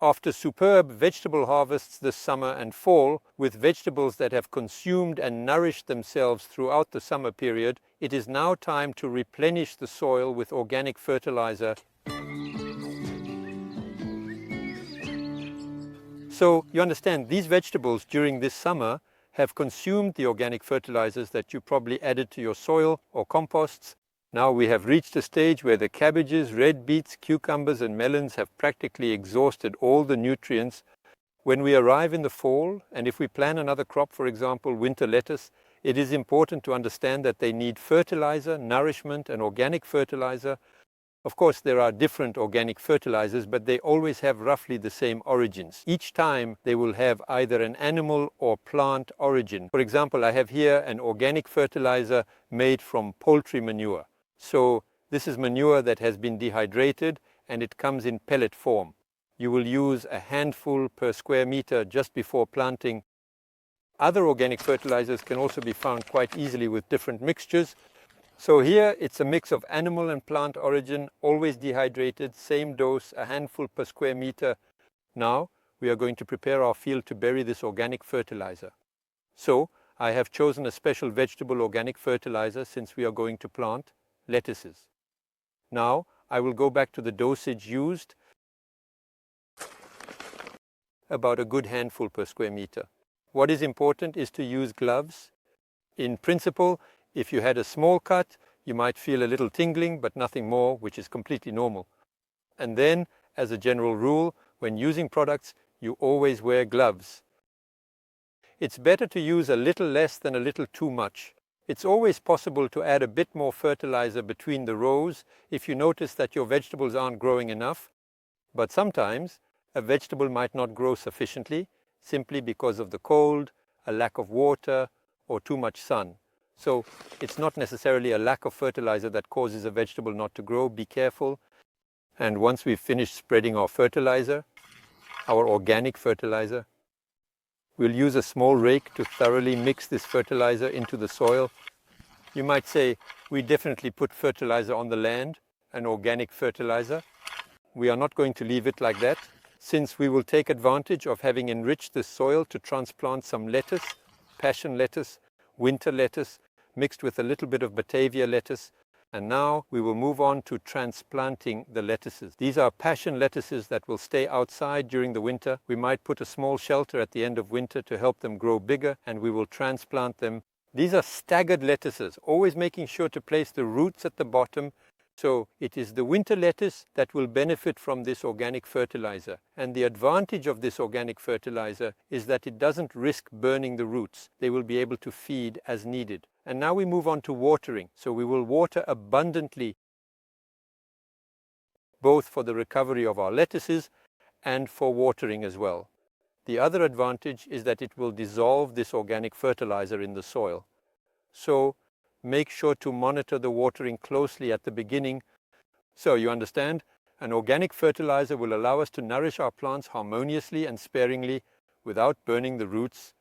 After superb vegetable harvests this summer and fall, with vegetables that have consumed and nourished themselves throughout the summer period, it is now time to replenish the soil with organic fertilizer. So you understand, these vegetables during this summer have consumed the organic fertilizers that you probably added to your soil or composts. Now we have reached a stage where the cabbages, red beets, cucumbers and melons have practically exhausted all the nutrients. When we arrive in the fall, and if we plan another crop, for example, winter lettuce, it is important to understand that they need fertilizer, nourishment and organic fertilizer. Of course, there are different organic fertilizers, but they always have roughly the same origins. Each time they will have either an animal or plant origin. For example, I have here an organic fertilizer made from poultry manure. So this is manure that has been dehydrated and it comes in pellet form. You will use a handful per square meter just before planting. Other organic fertilizers can also be found quite easily with different mixtures. So here it's a mix of animal and plant origin, always dehydrated, same dose, a handful per square meter. Now we are going to prepare our field to bury this organic fertilizer. So I have chosen a special vegetable organic fertilizer since we are going to plant lettuces. Now I will go back to the dosage used, about a good handful per square meter. What is important is to use gloves. In principle, if you had a small cut, you might feel a little tingling, but nothing more, which is completely normal. And then, as a general rule, when using products, you always wear gloves. It's better to use a little less than a little too much. It's always possible to add a bit more fertilizer between the rows if you notice that your vegetables aren't growing enough. But sometimes a vegetable might not grow sufficiently simply because of the cold, a lack of water, or too much sun. So it's not necessarily a lack of fertilizer that causes a vegetable not to grow. Be careful. And once we've finished spreading our fertilizer, our organic fertilizer, we'll use a small rake to thoroughly mix this fertilizer into the soil. You might say, we definitely put fertilizer on the land, an organic fertilizer. We are not going to leave it like that, since we will take advantage of having enriched the soil to transplant some lettuce, passion lettuce, winter lettuce, mixed with a little bit of Batavia lettuce. And now we will move on to transplanting the lettuces. These are passion lettuces that will stay outside during the winter. We might put a small shelter at the end of winter to help them grow bigger, and we will transplant them. These are staggered lettuces, always making sure to place the roots at the bottom. So it is the winter lettuce that will benefit from this organic fertilizer. And the advantage of this organic fertilizer is that it doesn't risk burning the roots. They will be able to feed as needed. And now we move on to watering. So we will water abundantly, both for the recovery of our lettuces and for watering as well. The other advantage is that it will dissolve this organic fertilizer in the soil. So make sure to monitor the watering closely at the beginning. So you understand, an organic fertilizer will allow us to nourish our plants harmoniously and sparingly without burning the roots.